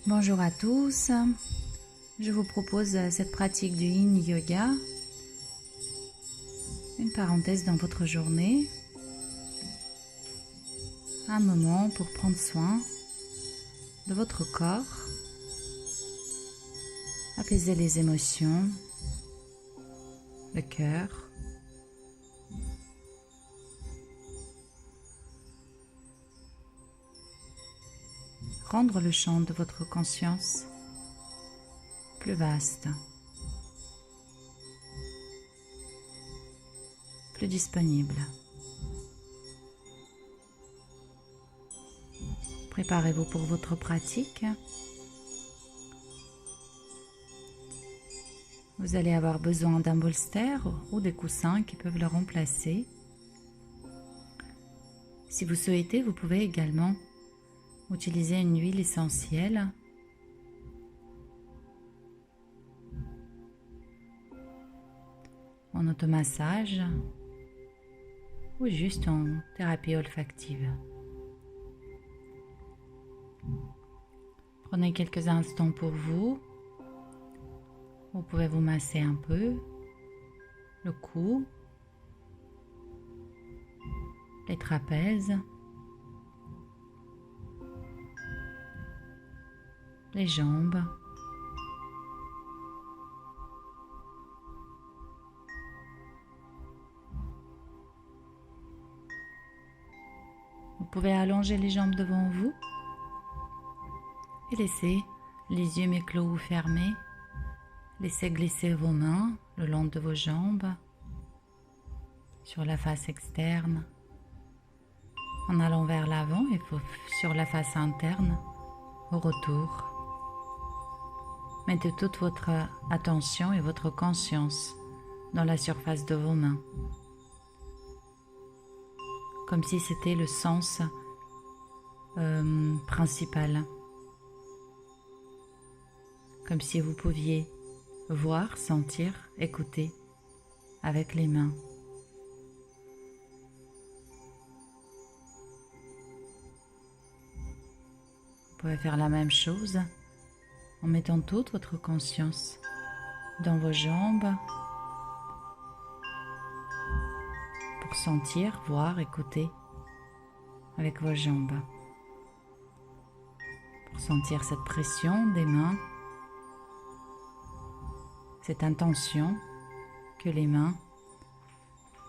Bonjour à tous, je vous propose cette pratique du Yin Yoga, une parenthèse dans votre journée, un moment pour prendre soin de votre corps, apaiser les émotions, le cœur, rendre le champ de votre conscience plus vaste, plus disponible. Préparez-vous pour votre pratique. Vous allez avoir besoin d'un bolster ou des coussins qui peuvent le remplacer. Si vous souhaitez, vous pouvez également utiliser une huile essentielle en automassage ou juste en thérapie olfactive. Prenez quelques instants pour vous. Vous pouvez vous masser un peu le cou, les trapèzes, les jambes, vous pouvez allonger les jambes devant vous et laisser les yeux mi-clos ou fermés. Laissez glisser vos mains le long de vos jambes, sur la face externe, en allant vers l'avant et sur la face interne, au retour. Mettez toute votre attention et votre conscience dans la surface de vos mains, comme si c'était le sens principal, comme si vous pouviez voir, sentir, écouter avec les mains. Vous pouvez faire la même chose en mettant toute votre conscience dans vos jambes pour sentir, voir, écouter avec vos jambes. Pour sentir cette pression des mains, cette intention que les mains,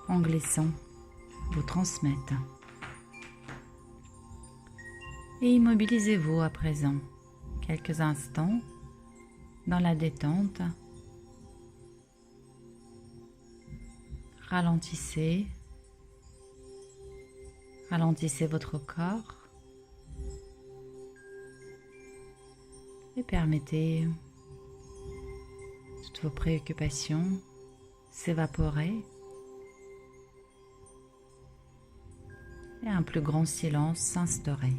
en glissant, vous transmettent. Et immobilisez-vous à présent quelques instants dans la détente. Ralentissez votre corps et permettez toutes vos préoccupations s'évaporer et un plus grand silence s'instaurer.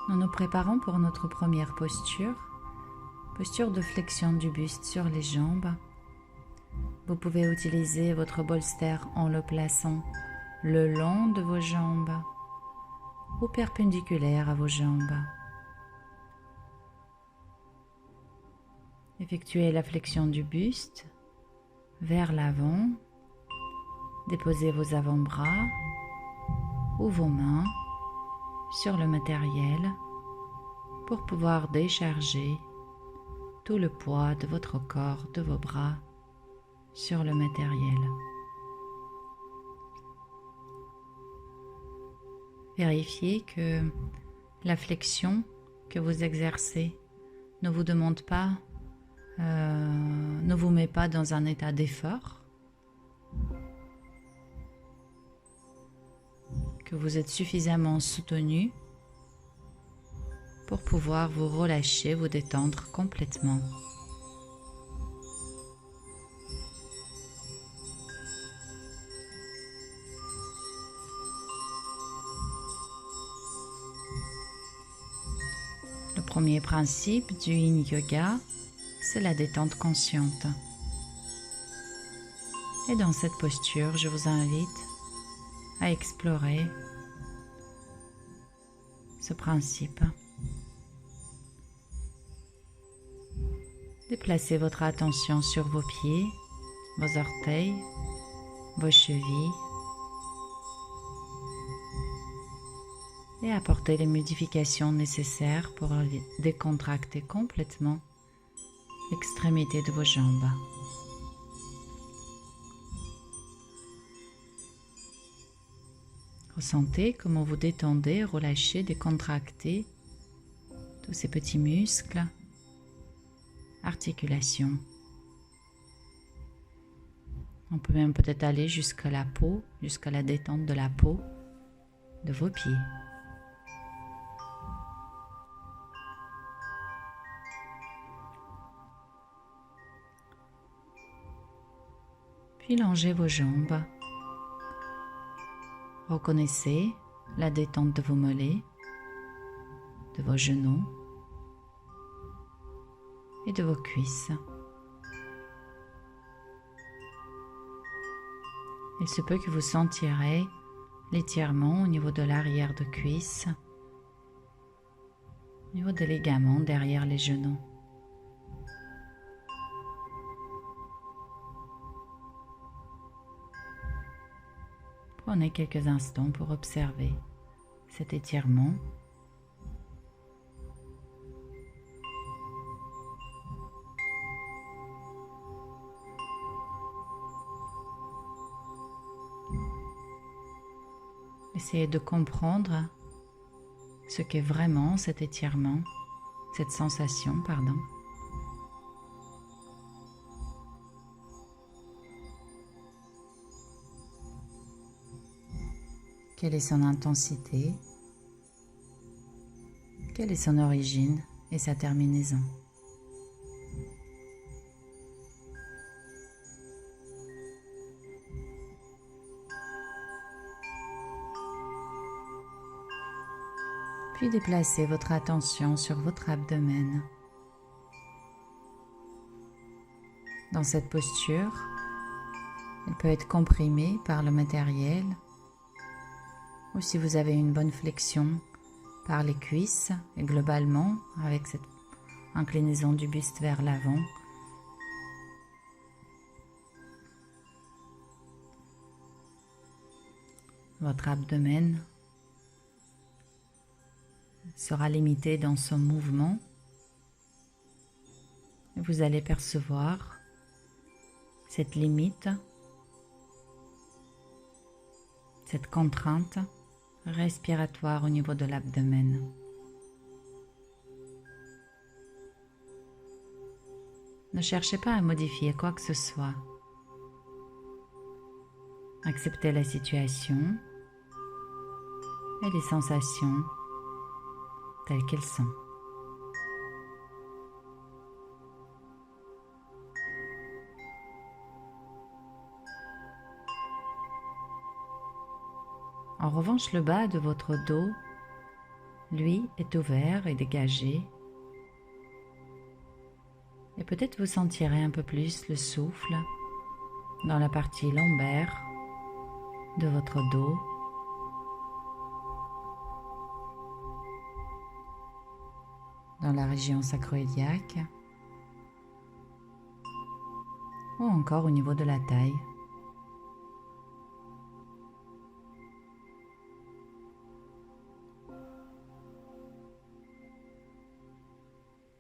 Nous nous préparons pour notre première posture de flexion du buste sur les jambes. Vous pouvez utiliser votre bolster en le plaçant le long de vos jambes ou perpendiculaire à vos jambes. Effectuez la flexion du buste vers l'avant. Déposez vos avant-bras ou vos mains sur le matériel pour pouvoir décharger tout le poids de votre corps, de vos bras sur le matériel. Vérifiez que la flexion que vous exercez ne vous demande pas, ne vous met pas dans un état d'effort, que vous êtes suffisamment soutenu pour pouvoir vous relâcher, vous détendre complètement. Le premier principe du Yin Yoga, c'est la détente consciente. Et dans cette posture, je vous invite à explorer ce principe. Déplacez votre attention sur vos pieds, vos orteils, vos chevilles et apportez les modifications nécessaires pour décontracter complètement l'extrémité de vos jambes. Ressentez comment vous détendez, relâchez, décontractez tous ces petits muscles, articulations. On peut même peut-être aller jusqu'à la peau, jusqu'à la détente de la peau de vos pieds. Puis longez vos jambes. Reconnaissez la détente de vos mollets, de vos genoux et de vos cuisses. Il se peut que vous sentirez l'étirement au niveau de l'arrière de cuisse, au niveau des ligaments derrière les genoux. Prenez quelques instants pour observer cet étirement. Essayez de comprendre ce qu'est vraiment cet étirement, cette sensation, pardon. Quelle est son intensité? Quelle est son origine et sa terminaison? Puis déplacez votre attention sur votre abdomen. Dans cette posture, elle peut être comprimée par le matériel, ou si vous avez une bonne flexion par les cuisses et globalement avec cette inclinaison du buste vers l'avant. Votre abdomen sera limité dans son mouvement et vous allez percevoir cette limite, cette contrainte respiratoire au niveau de l'abdomen. Ne cherchez pas à modifier quoi que ce soit. Acceptez la situation et les sensations telles qu'elles sont. En revanche, le bas de votre dos, lui, est ouvert et dégagé. Et peut-être vous sentirez un peu plus le souffle dans la partie lombaire de votre dos. Dans la région sacro-iliaque ou encore au niveau de la taille.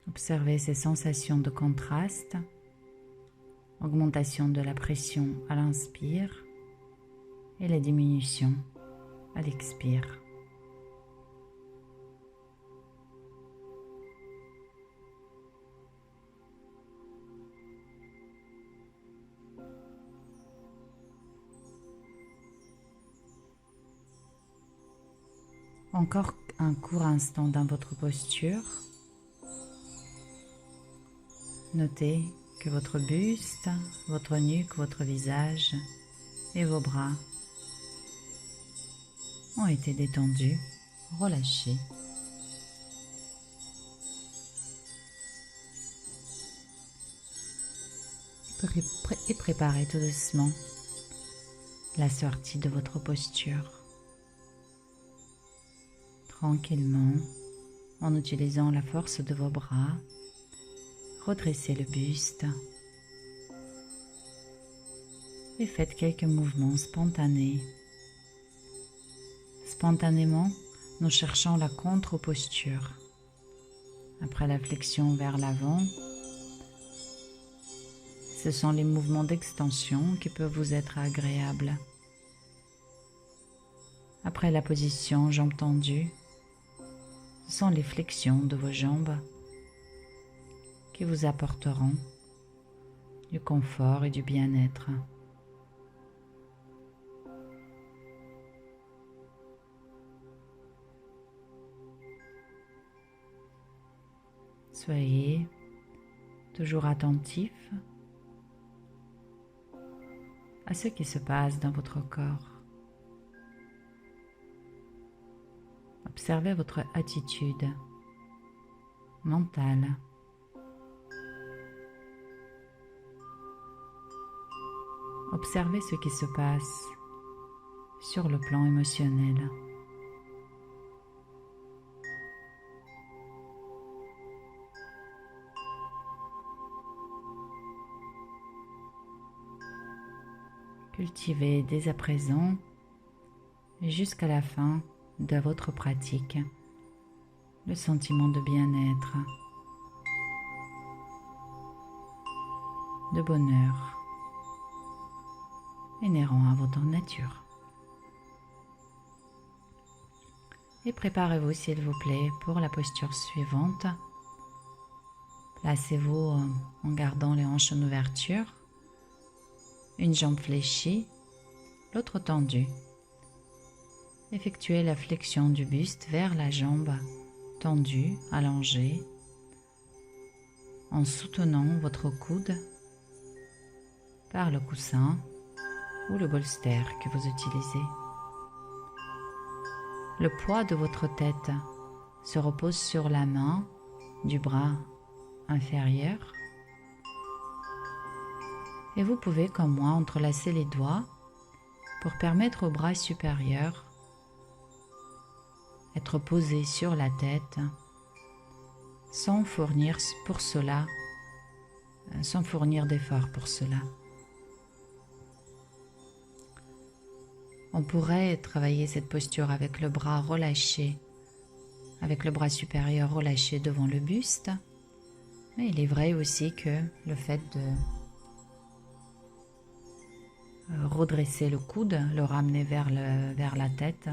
Observez ces sensations de contraste, augmentation de la pression à l'inspire et la diminution à l'expire. Encore un court instant dans votre posture. Notez que votre buste, votre nuque, votre visage et vos bras ont été détendus, relâchés. et préparez tout doucement la sortie de votre posture. Tranquillement, en utilisant la force de vos bras, redressez le buste et faites quelques mouvements spontanés. Spontanément, nous cherchons la contre-posture. Après la flexion vers l'avant, ce sont les mouvements d'extension qui peuvent vous être agréables. Après la position jambes tendues, ce sont les flexions de vos jambes qui vous apporteront du confort et du bien-être. Soyez toujours attentif à ce qui se passe dans votre corps. Observez votre attitude mentale. Observez ce qui se passe sur le plan émotionnel. Cultivez dès à présent et jusqu'à la fin de votre pratique le sentiment de bien-être, de bonheur inhérent à votre nature. Et préparez-vous s'il vous plaît pour la posture suivante. Placez-vous en gardant les hanches en ouverture, une jambe fléchie, l'autre tendue. Effectuez la flexion du buste vers la jambe tendue, allongée, en soutenant votre coude par le coussin ou le bolster que vous utilisez. Le poids de votre tête se repose sur la main du bras inférieur et vous pouvez, comme moi, entrelacer les doigts pour permettre au bras supérieur d'être posé sur la tête sans fournir d'effort pour cela. On pourrait travailler cette posture avec le bras relâché, avec le bras supérieur relâché devant le buste, mais il est vrai aussi que le fait de redresser le coude, le ramener vers la tête,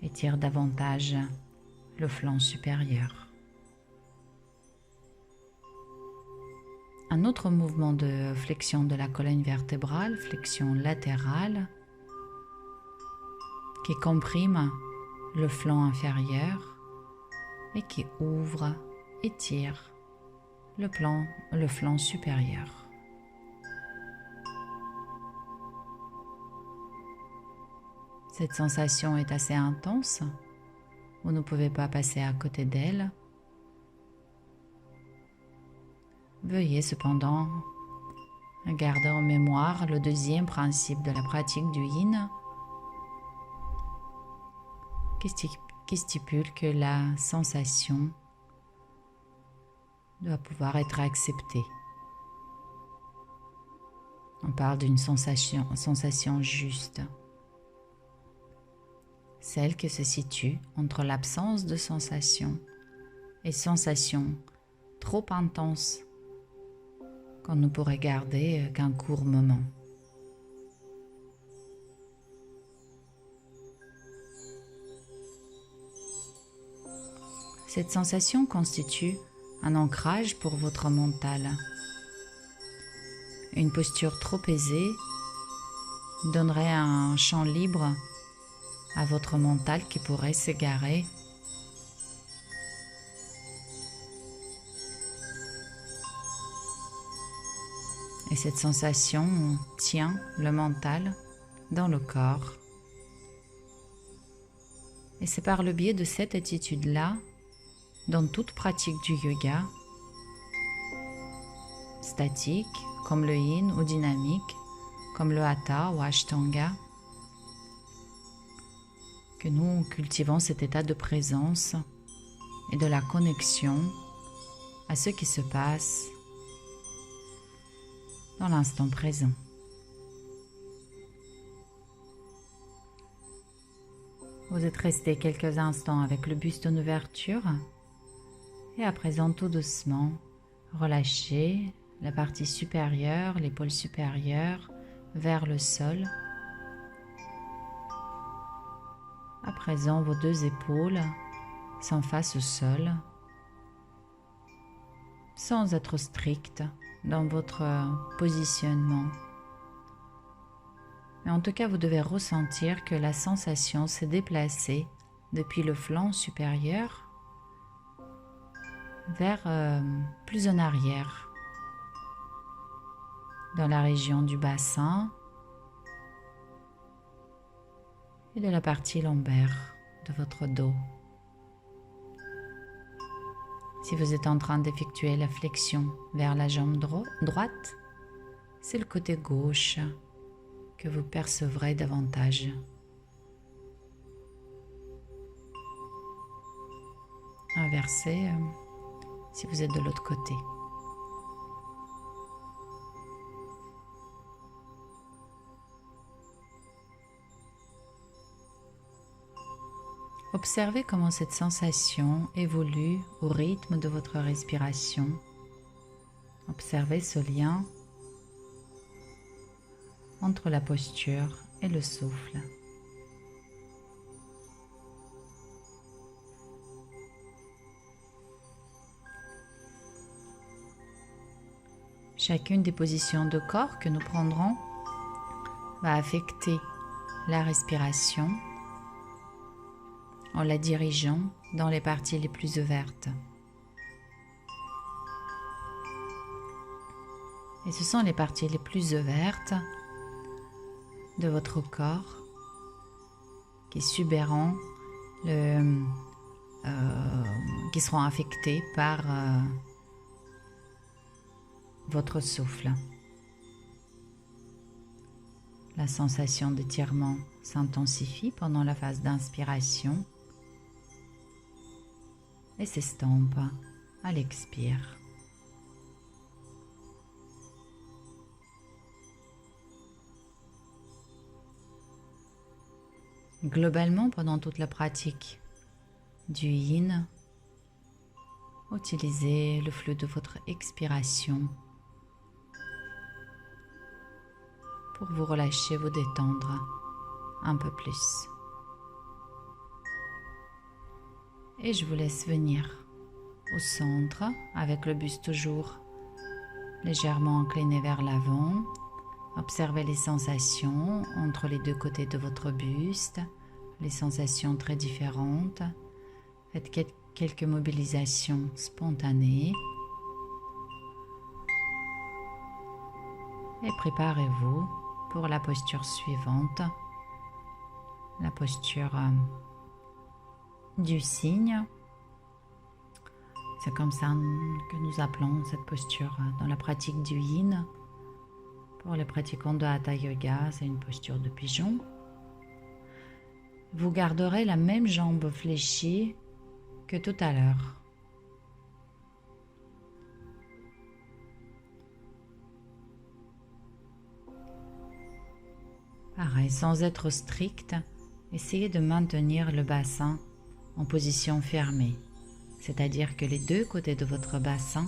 étire davantage le flanc supérieur. Un autre mouvement de flexion de la colonne vertébrale, flexion latérale, qui comprime le flanc inférieur et qui ouvre, étire le flanc supérieur. Cette sensation est assez intense, vous ne pouvez pas passer à côté d'elle. Veuillez cependant garder en mémoire le deuxième principe de la pratique du yin, qui stipule que la sensation doit pouvoir être acceptée. On parle d'une sensation juste, celle qui se situe entre l'absence de sensation et sensation trop intense qu'on ne pourrait garder qu'un court moment. Cette sensation constitue un ancrage pour votre mental. Une posture trop aisée donnerait un champ libre à votre mental qui pourrait s'égarer. Et cette sensation tient le mental dans le corps. Et c'est par le biais de cette attitude-là, dans toute pratique du yoga, statique, comme le yin, ou dynamique, comme le hatha ou ashtanga, que nous cultivons cet état de présence et de la connexion à ce qui se passe dans l'instant présent. Vous êtes resté quelques instants avec le buste en ouverture et à présent tout doucement relâchez la partie supérieure, l'épaule supérieure vers le sol. À présent vos deux épaules sont face au sol sans être strict dans votre positionnement. Mais en tout cas, vous devez ressentir que la sensation s'est déplacée depuis le flanc supérieur vers plus en arrière, dans la région du bassin et de la partie lombaire de votre dos. Si vous êtes en train d'effectuer la flexion vers la jambe droite, c'est le côté gauche que vous percevrez davantage. Inversez si vous êtes de l'autre côté. Observez comment cette sensation évolue au rythme de votre respiration. Observez ce lien entre la posture et le souffle. Chacune des positions de corps que nous prendrons va affecter la respiration en la dirigeant dans les parties les plus ouvertes. Et ce sont les parties les plus ouvertes de votre corps qui subiront qui seront affectées par votre souffle. La sensation d'étirement s'intensifie pendant la phase d'inspiration et s'estompe à l'expire. Globalement, pendant toute la pratique du yin, utilisez le flux de votre expiration pour vous relâcher, vous détendre un peu plus. Et je vous laisse venir au centre avec le buste toujours légèrement incliné vers l'avant. Observez les sensations entre les deux côtés de votre buste, les sensations très différentes. Faites quelques mobilisations spontanées. Et préparez-vous pour la posture suivante, la posture du cygne. C'est comme ça que nous appelons cette posture dans la pratique du yin. Pour les pratiquants de Hatha Yoga, c'est une posture de pigeon. Vous garderez la même jambe fléchie que tout à l'heure. Pareil, sans être strict, essayez de maintenir le bassin en position fermée, c'est-à-dire que les deux côtés de votre bassin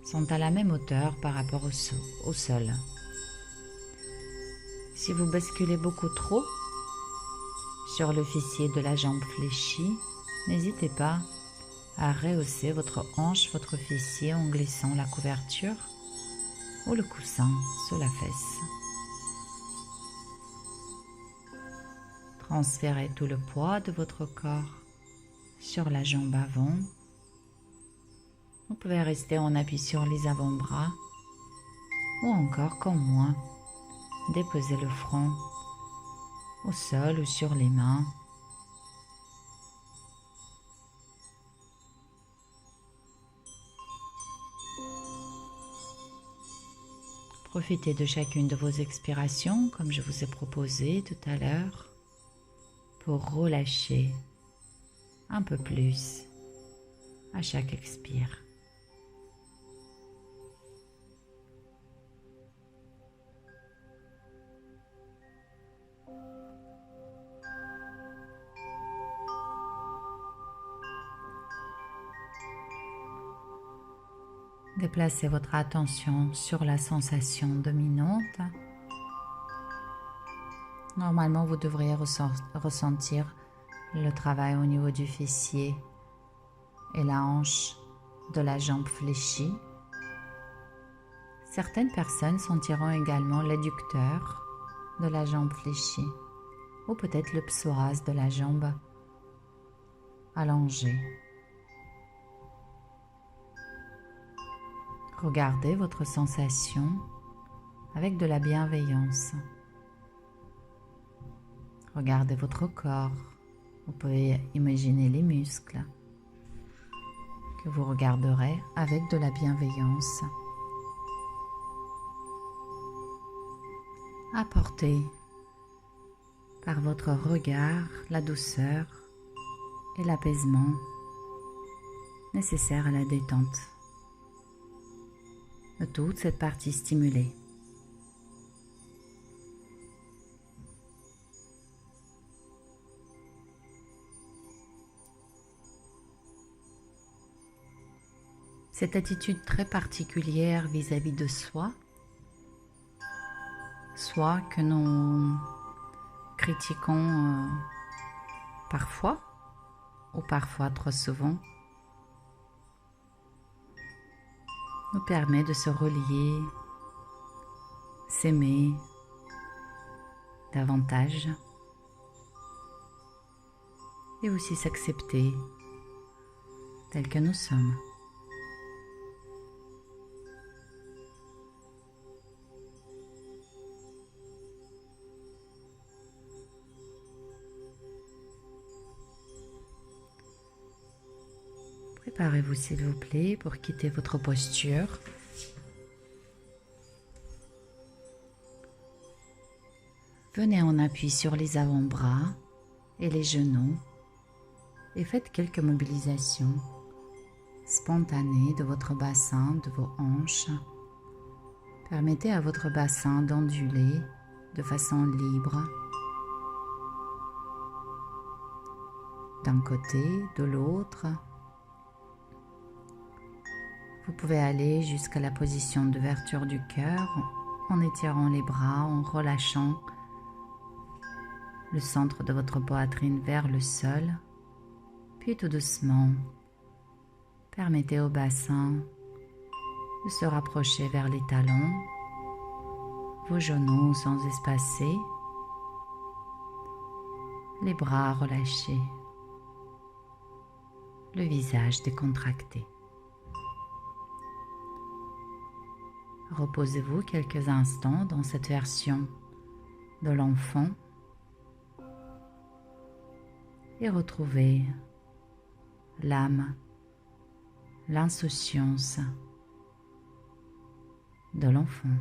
sont à la même hauteur par rapport au sol. Si vous basculez beaucoup trop sur le fessier de la jambe fléchie, n'hésitez pas à rehausser votre hanche, votre fessier en glissant la couverture ou le coussin sous la fesse. Transférez tout le poids de votre corps sur la jambe avant. Vous pouvez rester en appui sur les avant-bras ou encore, comme moi, déposer le front au sol ou sur les mains. Profitez de chacune de vos expirations, comme je vous ai proposé tout à l'heure, pour relâcher un peu plus à chaque expire. Déplacez votre attention sur la sensation dominante. Normalement, vous devriez ressentir le travail au niveau du fessier et la hanche de la jambe fléchie. Certaines personnes sentiront également l'adducteur de la jambe fléchie ou peut-être le psoas de la jambe allongée. Regardez votre sensation avec de la bienveillance. Regardez votre corps. Vous pouvez imaginer les muscles que vous regarderez avec de la bienveillance. Apportez par votre regard la douceur et l'apaisement nécessaires à la détente de toute cette partie stimulée. Cette attitude très particulière vis-à-vis de soi, soit que nous critiquons parfois ou parfois trop souvent, nous permet de se relier, s'aimer davantage et aussi s'accepter tel que nous sommes. Préparez-vous s'il vous plaît pour quitter votre posture. Venez en appui sur les avant-bras et les genoux et faites quelques mobilisations spontanées de votre bassin, de vos hanches. Permettez à votre bassin d'onduler de façon libre d'un côté, de l'autre. Vous pouvez aller jusqu'à la position d'ouverture du cœur en étirant les bras, en relâchant le centre de votre poitrine vers le sol. Puis tout doucement, permettez au bassin de se rapprocher vers les talons, vos genoux sans espacer, les bras relâchés, le visage décontracté. Reposez-vous quelques instants dans cette version de l'enfant et retrouvez l'âme, l'insouciance de l'enfant.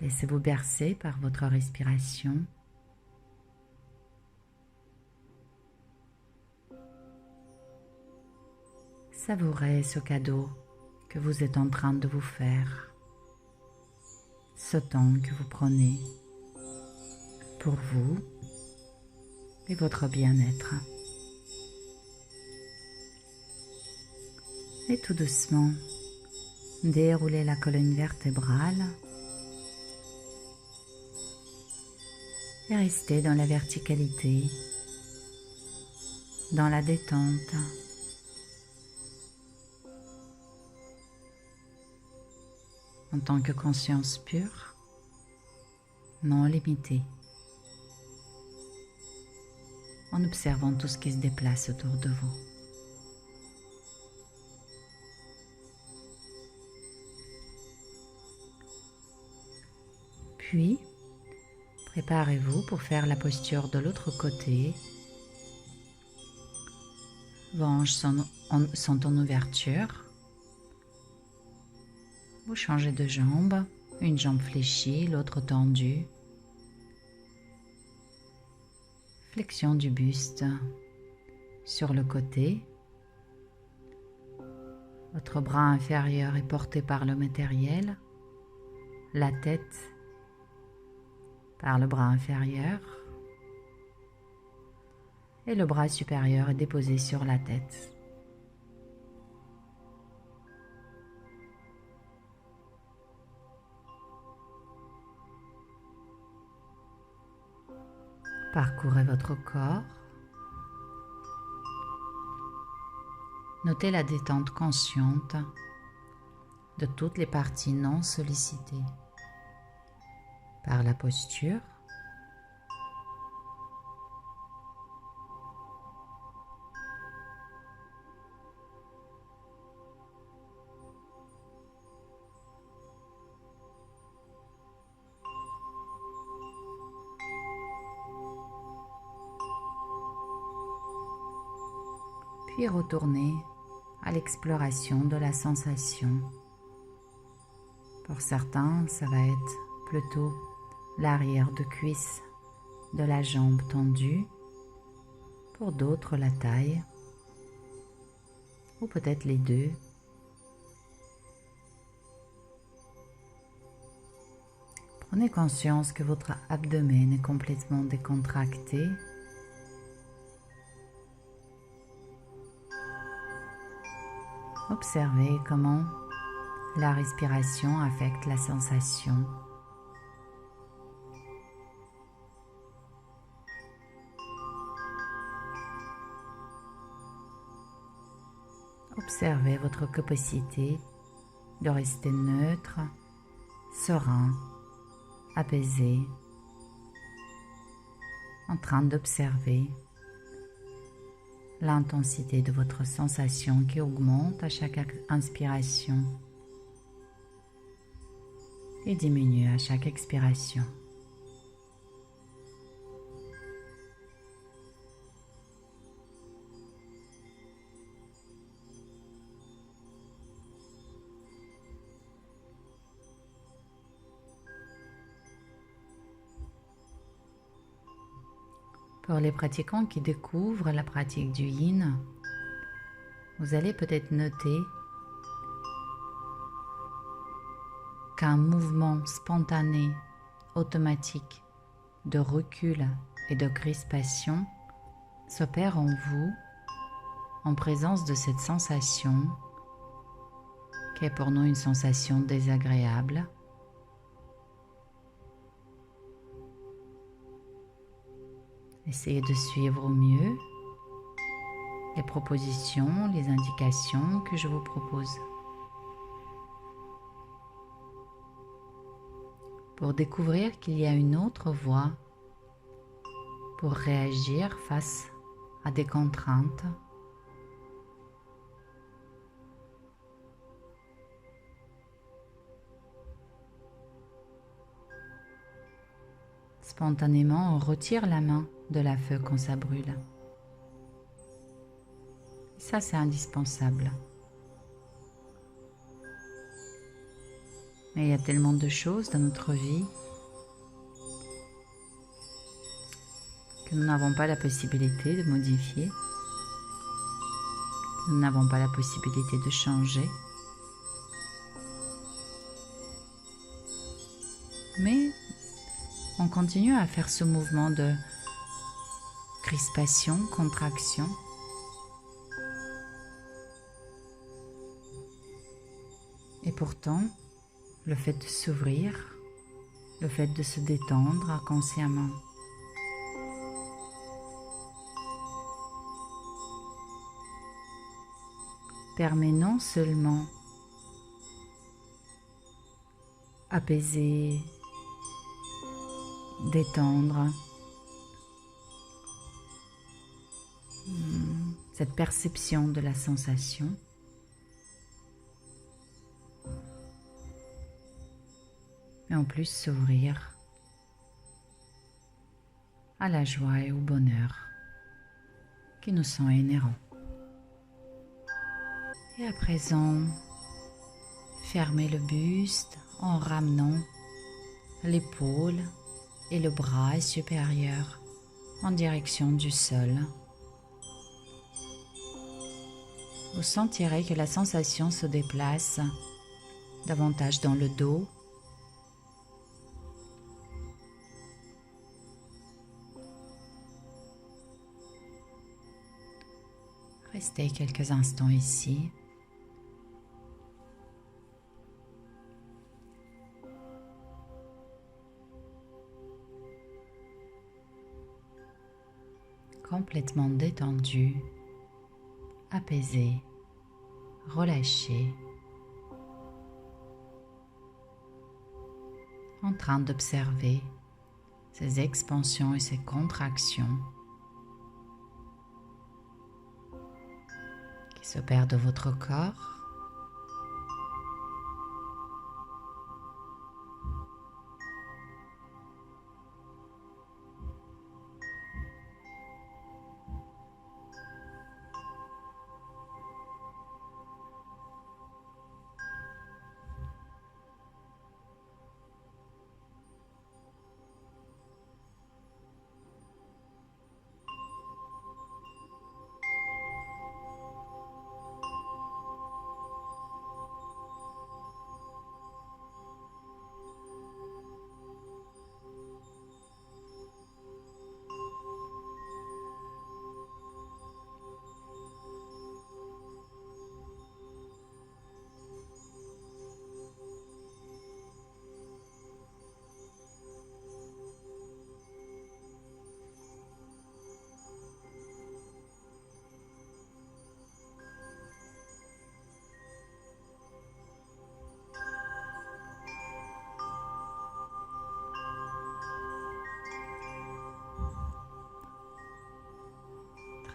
Laissez-vous bercer par votre respiration. Savourez ce cadeau que vous êtes en train de vous faire, ce temps que vous prenez pour vous et votre bien-être. Et tout doucement, déroulez la colonne vertébrale et restez dans la verticalité, dans la détente. En tant que conscience pure, non limitée, en observant tout ce qui se déplace autour de vous. Puis, préparez-vous pour faire la posture de l'autre côté. Vos hanches sont en ouverture. Vous changez de jambe, une jambe fléchie, l'autre tendue. Flexion du buste sur le côté. Votre bras inférieur est porté par le matériel, la tête par le bras inférieur et le bras supérieur est déposé sur la tête. Parcourez votre corps. Notez la détente consciente de toutes les parties non sollicitées par la posture, puis retournez à l'exploration de la sensation. Pour certains, ça va être plutôt l'arrière de cuisse de la jambe tendue, pour d'autres la taille, ou peut-être les deux. Prenez conscience que votre abdomen est complètement décontracté. Observez comment la respiration affecte la sensation. Observez votre capacité de rester neutre, serein, apaisé, en train d'observer l'intensité de votre sensation qui augmente à chaque inspiration et diminue à chaque expiration. Pour les pratiquants qui découvrent la pratique du Yin, vous allez peut-être noter qu'un mouvement spontané, automatique, de recul et de crispation s'opère en vous en présence de cette sensation qui est pour nous une sensation désagréable. Essayez de suivre au mieux les propositions, les indications que je vous propose. Pour découvrir qu'il y a une autre voie pour réagir face à des contraintes. Spontanément, on retire la main de la feu quand ça brûle. Ça, c'est indispensable. Mais il y a tellement de choses dans notre vie que nous n'avons pas la possibilité de modifier. Nous n'avons pas la possibilité de changer. Mais on continue à faire ce mouvement de crispation, contraction. Et pourtant, le fait de s'ouvrir, le fait de se détendre consciemment, permet non seulement apaiser, détendre cette perception de la sensation, mais en plus s'ouvrir à la joie et au bonheur qui nous sont inhérents. Et à présent, fermez le buste en ramenant l'épaule et le bras supérieur en direction du sol. Vous sentirez que la sensation se déplace davantage dans le dos. Restez quelques instants ici. Complètement détendu, apaisé, relâché, en train d'observer ces expansions et ces contractions qui s'opèrent de votre corps.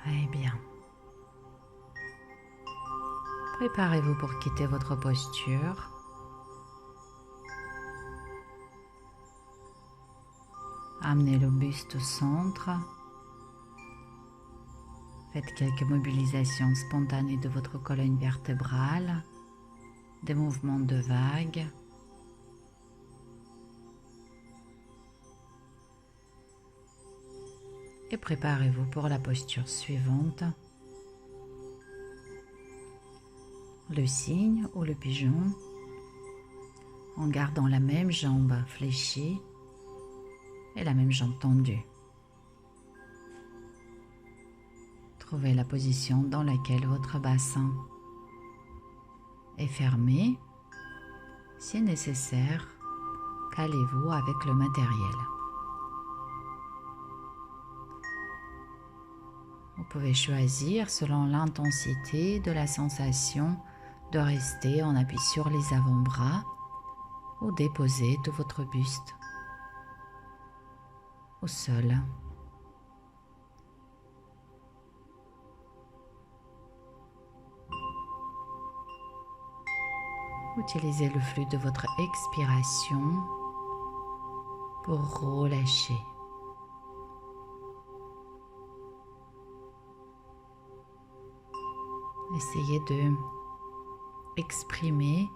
Très bien. Préparez-vous pour quitter votre posture. Amenez le buste au centre. Faites quelques mobilisations spontanées de votre colonne vertébrale, des mouvements de vague. Et préparez-vous pour la posture suivante. Le cygne ou le pigeon, en gardant la même jambe fléchie et la même jambe tendue. Trouvez la position dans laquelle votre bassin est fermé. Si nécessaire, calez-vous avec le matériel. Vous pouvez choisir selon l'intensité de la sensation de rester en appui sur les avant-bras ou déposer de votre buste au sol. Utilisez le flux de votre expiration pour relâcher. Essayez de exprimer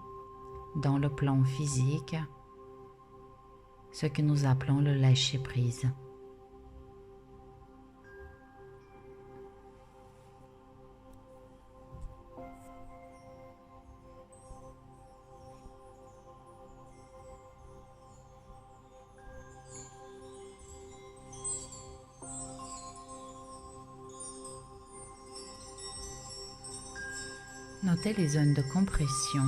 dans le plan physique ce que nous appelons le lâcher-prise. Notez les zones de compression.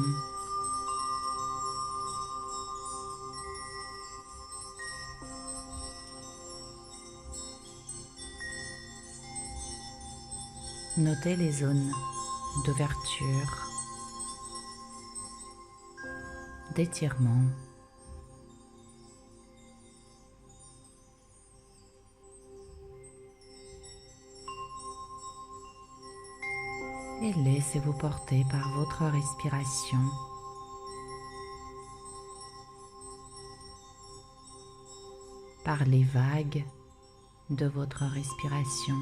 Notez les zones d'ouverture, d'étirement. Et laissez-vous porter par votre respiration. Par les vagues de votre respiration.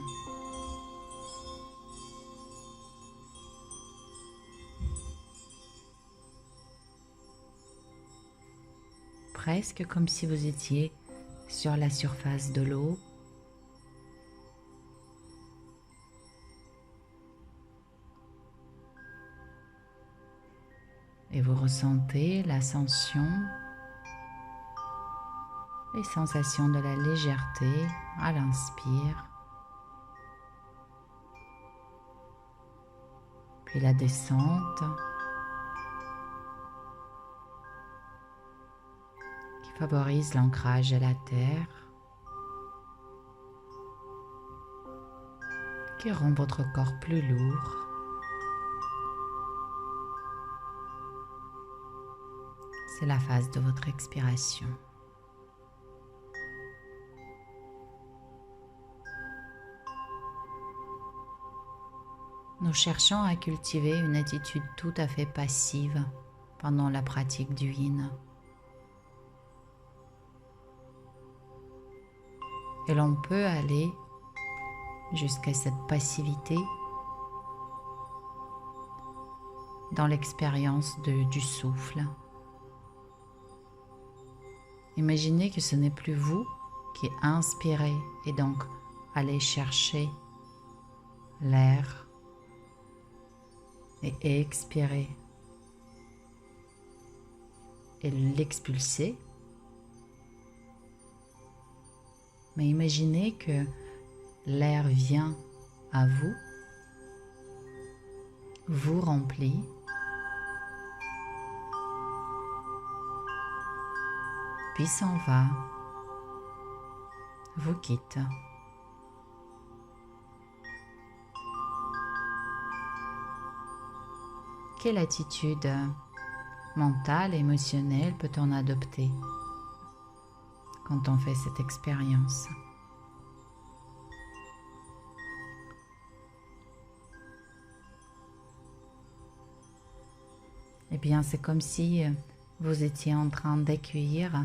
presque comme si vous étiez sur la surface de l'eau. Et vous ressentez l'ascension, les sensations de la légèreté à l'inspire, puis la descente qui favorise l'ancrage à la terre, qui rend votre corps plus lourd. C'est la phase de votre expiration. Nous cherchons à cultiver une attitude tout à fait passive pendant la pratique du yin. Et l'on peut aller jusqu'à cette passivité dans l'expérience du souffle. Imaginez que ce n'est plus vous qui inspirez et donc allez chercher l'air et expirer et l'expulser. Mais imaginez que l'air vient à vous, vous remplit, puis s'en va, vous quitte. Quelle attitude mentale, émotionnelle peut-on adopter quand on fait cette expérience? Eh bien, c'est comme si vous étiez en train d'accueillir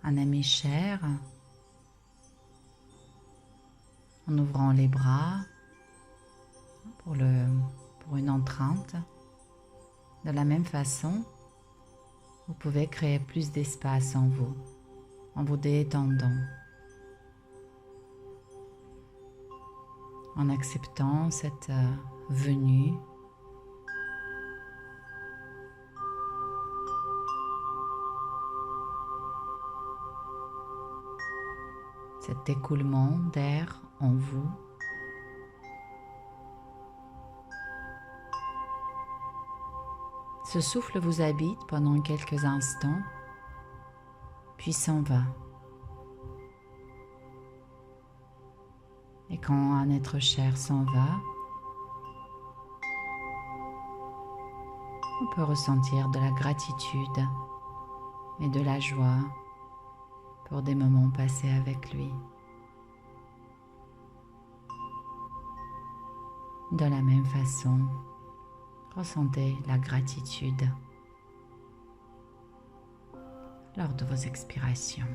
un ami cher en ouvrant les bras pour une entrante. De la même façon, vous pouvez créer plus d'espace en vous détendant, en acceptant cette venue. Cet écoulement d'air en vous. Ce souffle vous habite pendant quelques instants, puis s'en va. Et quand un être cher s'en va, on peut ressentir de la gratitude et de la joie pour des moments passés avec lui. De la même façon, ressentez la gratitude lors de vos expirations.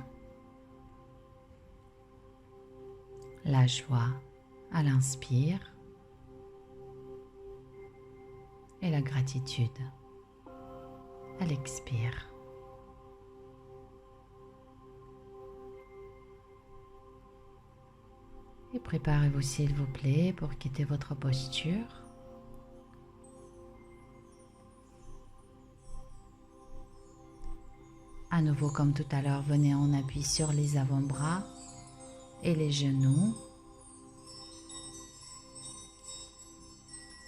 La joie à l'inspire et la gratitude à l'expire. Et préparez-vous s'il vous plaît pour quitter votre posture. À nouveau, comme tout à l'heure, venez en appui sur les avant-bras et les genoux.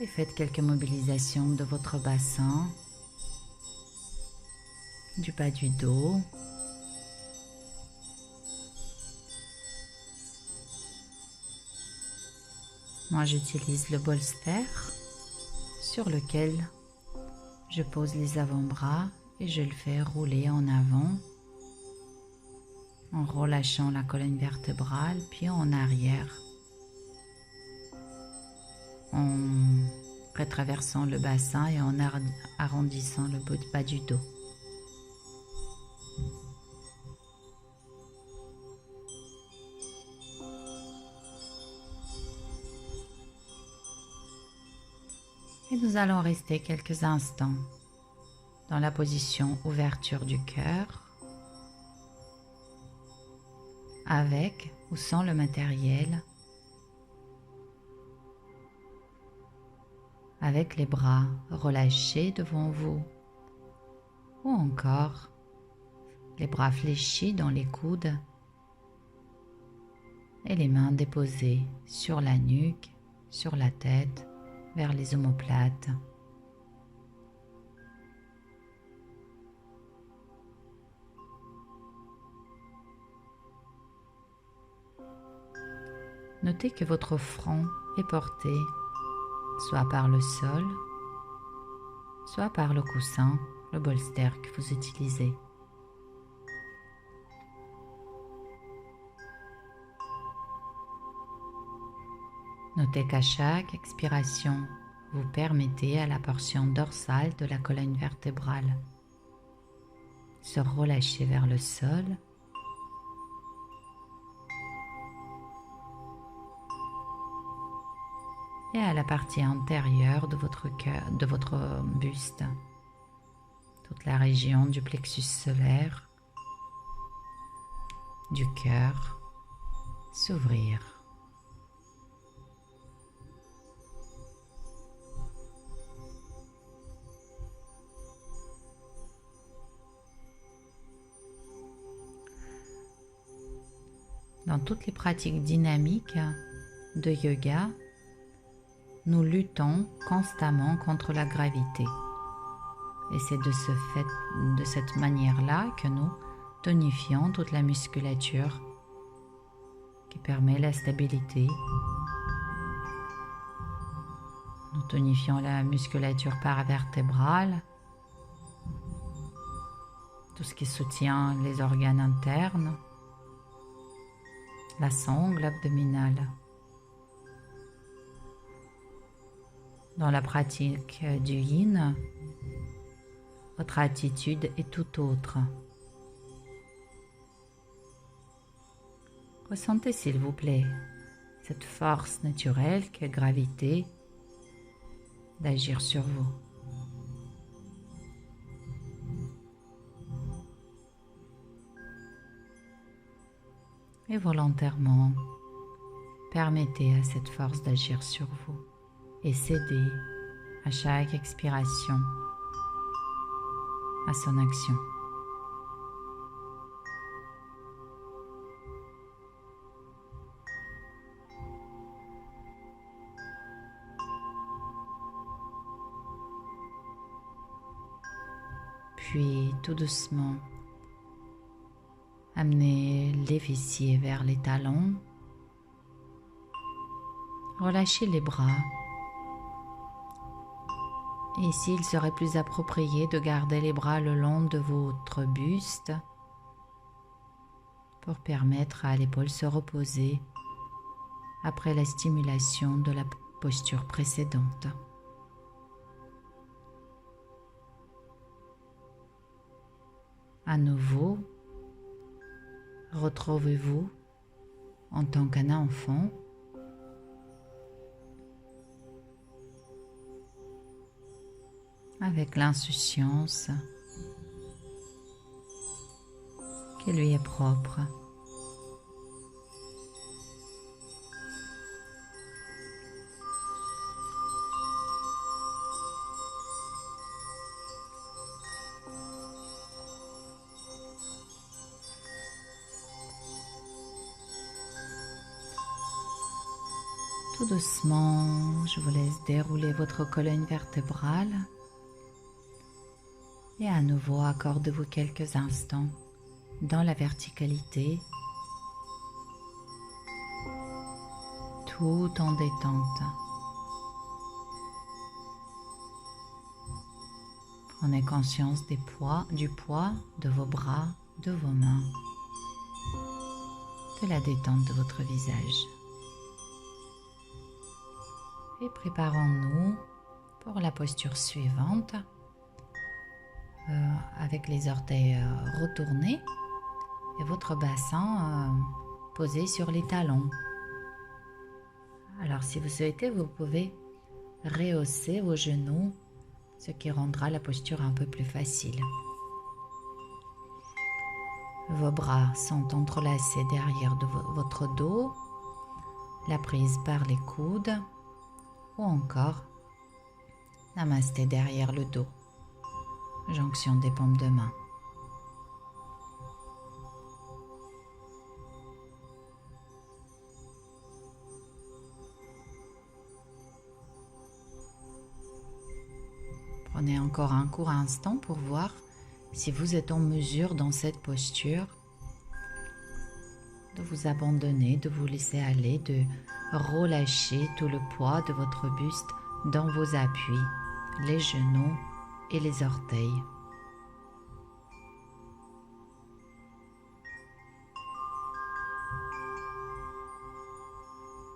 Et faites quelques mobilisations de votre bassin, du bas du dos. Moi, j'utilise le bolster sur lequel je pose les avant-bras et je le fais rouler en avant en relâchant la colonne vertébrale, puis en arrière en retraversant le bassin et en arrondissant le bas du dos. Et nous allons rester quelques instants dans la position ouverture du cœur, avec ou sans le matériel, avec les bras relâchés devant vous ou encore les bras fléchis dans les coudes et les mains déposées sur la nuque, sur la tête, vers les omoplates. Notez que votre front est porté soit par le sol, soit par le coussin, le bolster que vous utilisez. Notez qu'à chaque expiration, vous permettez à la portion dorsale de la colonne vertébrale de se relâcher vers le sol et à la partie antérieure de votre cœur, de votre buste, toute la région du plexus solaire, du cœur, s'ouvrir. Dans toutes les pratiques dynamiques de yoga, nous luttons constamment contre la gravité. Et c'est de cette manière-là que nous tonifions toute la musculature qui permet la stabilité. Nous tonifions la musculature paravertébrale, tout ce qui soutient les organes internes, la sangle abdominale. Dans la pratique du yin, votre attitude est tout autre. Ressentez s'il vous plaît cette force naturelle qu'est gravité d'agir sur vous. Et volontairement, permettez à cette force d'agir sur vous et cédez à chaque expiration à son action. Puis tout doucement, amenez les fessiers vers les talons. Relâchez les bras. Et ici, il serait plus approprié de garder les bras le long de votre buste pour permettre à l'épaule de se reposer après la stimulation de la posture précédente. À nouveau, retrouvez-vous en tant qu'un enfant avec l'insouciance qui lui est propre. Tout doucement, je vous laisse dérouler votre colonne vertébrale et à nouveau accordez-vous quelques instants dans la verticalité, tout en détente. Prenez conscience du poids de vos bras, de vos mains, de la détente de votre visage. Et préparons-nous pour la posture suivante avec les orteils retournés et votre bassin posé sur les talons. Alors si vous souhaitez, vous pouvez rehausser vos genoux, ce qui rendra la posture un peu plus facile. Vos bras sont entrelacés derrière votre dos, la prise par les coudes ou encore Namasté derrière le dos, jonction des paumes de main. Prenez encore un court instant pour voir si vous êtes en mesure dans cette posture de vous abandonner, de vous laisser aller, de relâcher tout le poids de votre buste dans vos appuis, les genoux et les orteils.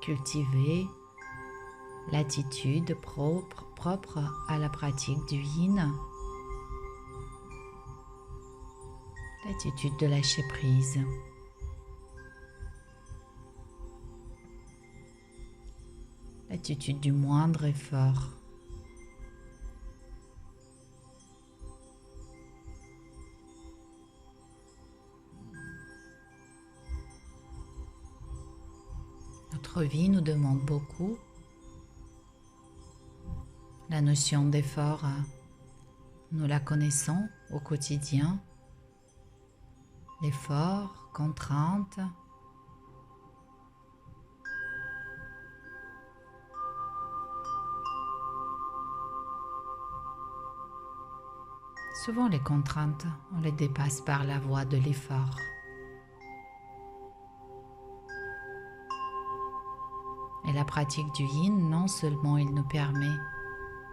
Cultivez l'attitude propre à la pratique du yin, l'attitude de lâcher prise. L'attitude du moindre effort. Notre vie nous demande beaucoup. La notion d'effort, nous la connaissons au quotidien. L'effort, contrainte. Souvent les contraintes, on les dépasse par la voie de l'effort. Et la pratique du yin, non seulement il nous permet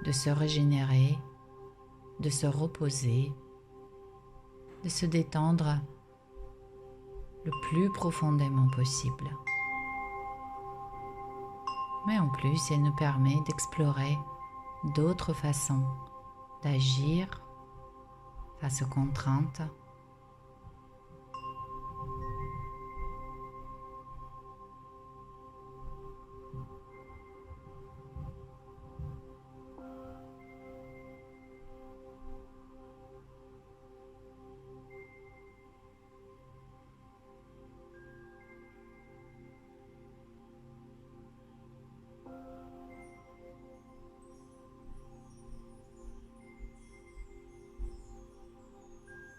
de se régénérer, de se reposer, de se détendre le plus profondément possible. Mais en plus, il nous permet d'explorer d'autres façons d'agir face aux contraintes.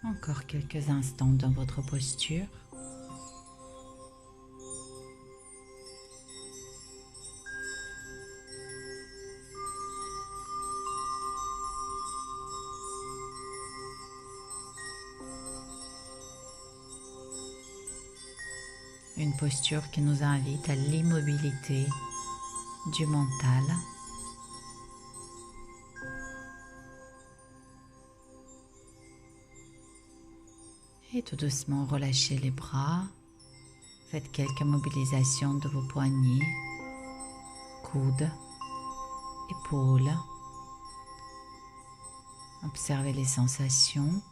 Encore quelques instants dans votre posture. Une posture qui nous invite à l'immobilité du mental. Et tout doucement relâchez les bras. Faites quelques mobilisations de vos poignets, coudes, épaules. Observez les sensations,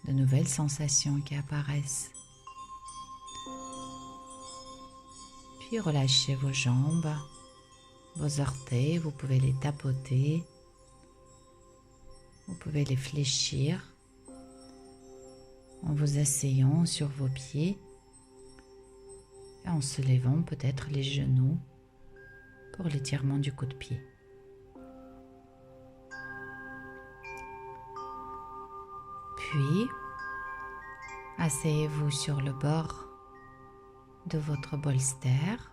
de nouvelles sensations qui apparaissent. Puis relâchez vos jambes, vos orteils, vous pouvez les tapoter, vous pouvez les fléchir en vous asseyant sur vos pieds et en se levant peut-être les genoux pour l'étirement du coup de pied. Puis, asseyez-vous sur le bord de votre bolster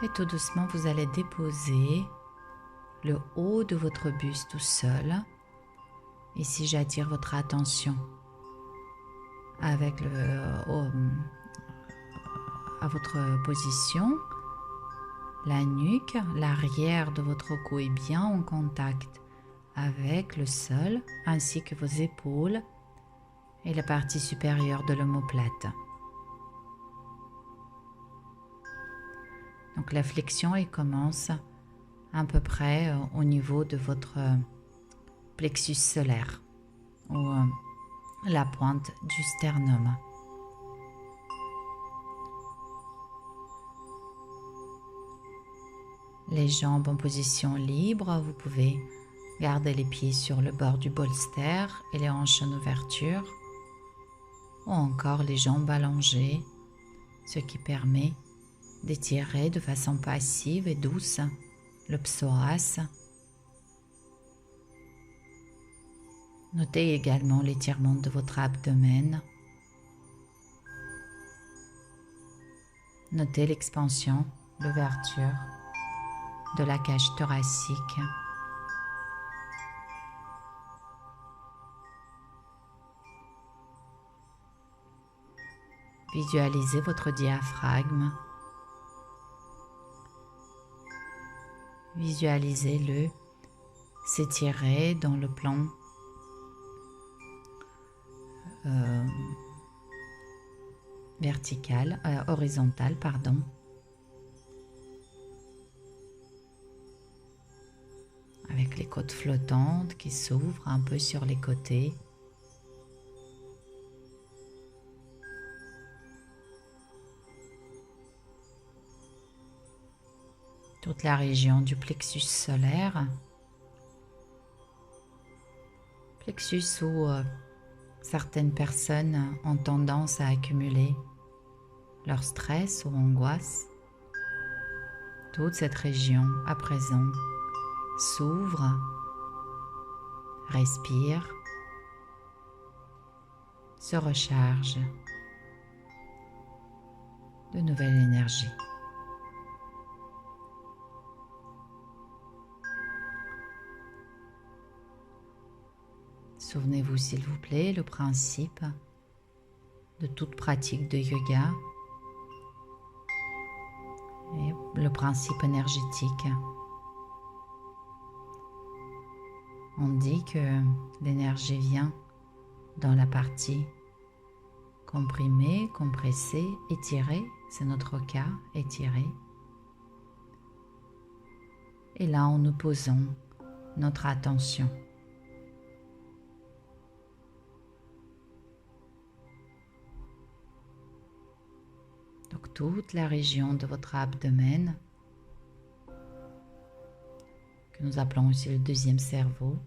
et tout doucement vous allez déposer le haut de votre buste au sol. Ici j'attire votre attention avec à votre position. La nuque, l'arrière de votre cou est bien en contact avec le sol ainsi que vos épaules et la partie supérieure de l'omoplate. Donc la flexion elle commence à peu près au niveau de votre plexus solaire ou la pointe du sternum. Les jambes en position libre, vous pouvez Gardez les pieds sur le bord du bolster et les hanches en ouverture, ou encore les jambes allongées, ce qui permet d'étirer de façon passive et douce le psoas. Notez également l'étirement de votre abdomen. Notez l'expansion, l'ouverture de la cage thoracique. Visualisez votre diaphragme. Visualisez-le s'étirer dans le plan horizontal, pardon. Avec les côtes flottantes qui s'ouvrent un peu sur les côtés. Toute la région du plexus solaire. Plexus où certaines personnes ont tendance à accumuler leur stress ou angoisse. Toute cette région à présent s'ouvre, respire, se recharge de nouvelle énergie. Souvenez-vous s'il vous plaît le principe de toute pratique de yoga et le principe énergétique. On dit que l'énergie vient dans la partie comprimée, compressée, étirée, c'est notre cas, étirée. Et là, nous posons notre attention. Donc toute la région de votre abdomen, que nous appelons aussi le deuxième cerveau,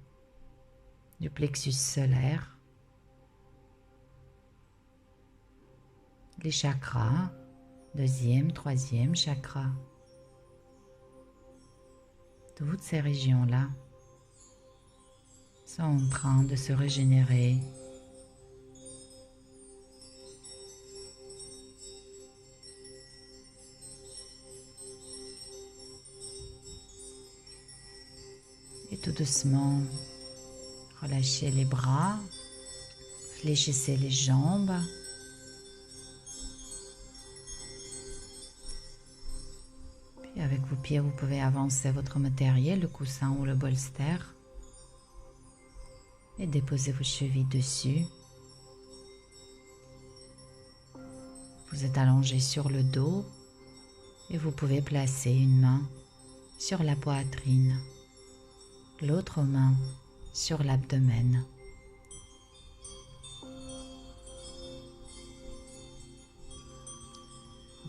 du plexus solaire, les chakras, deuxième, troisième chakra. Toutes ces régions-là sont en train de se régénérer. Et tout doucement, relâchez les bras, fléchissez les jambes. Puis avec vos pieds, vous pouvez avancer votre matériel, le coussin ou le bolster, et déposer vos chevilles dessus. Vous êtes allongé sur le dos et vous pouvez placer une main sur la poitrine, l'autre main sur l'abdomen.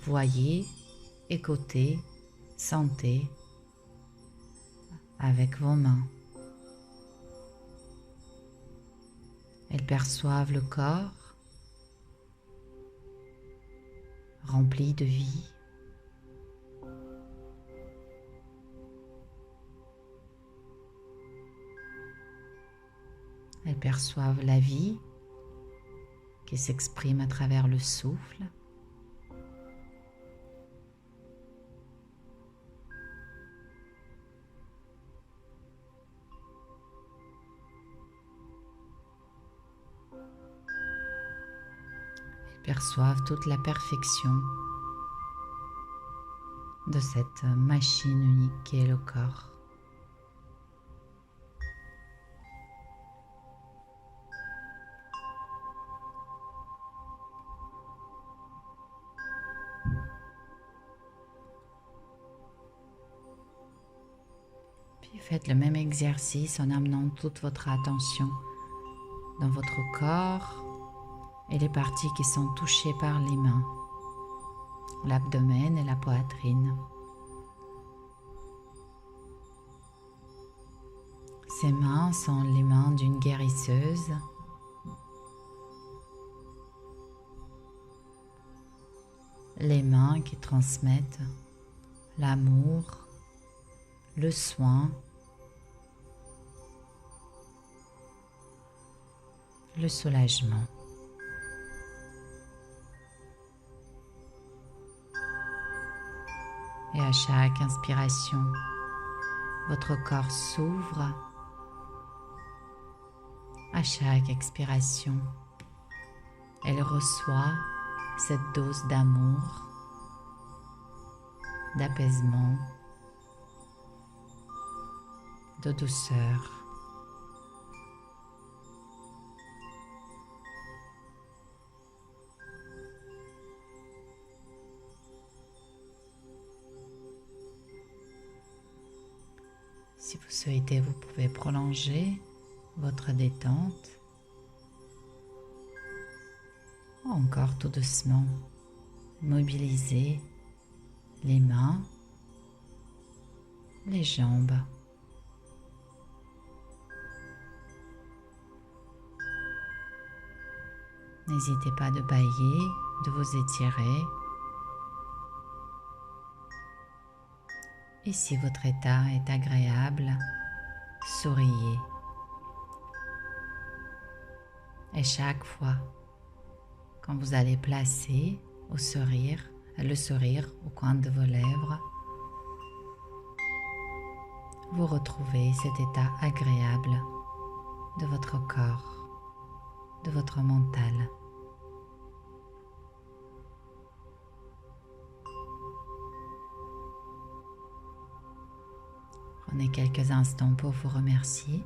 Voyez, écoutez, sentez avec vos mains. Elles perçoivent le corps rempli de vie. Elles perçoivent la vie qui s'exprime à travers le souffle. Elles perçoivent toute la perfection de cette machine unique qui est le corps. Faites le même exercice en amenant toute votre attention dans votre corps et les parties qui sont touchées par les mains, l'abdomen et la poitrine. Ces mains sont les mains d'une guérisseuse. Les mains qui transmettent l'amour, le soin, le soulagement. Et à chaque inspiration, votre corps s'ouvre. À chaque expiration, elle reçoit cette dose d'amour, d'apaisement, de douceur. Si vous souhaitez, vous pouvez prolonger votre détente. Encore tout doucement, mobilisez les mains, les jambes. N'hésitez pas de bâiller, de vous étirer. Et si votre état est agréable, souriez. Et chaque fois, quand vous allez placer le sourire au coin de vos lèvres, vous retrouvez cet état agréable de votre corps, de votre mental. Prenez quelques instants pour vous remercier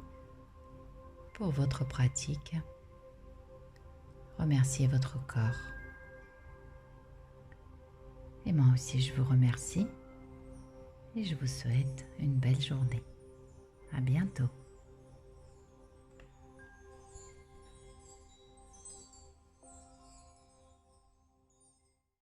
pour votre pratique. Remerciez votre corps. Et moi aussi, je vous remercie et je vous souhaite une belle journée. À bientôt.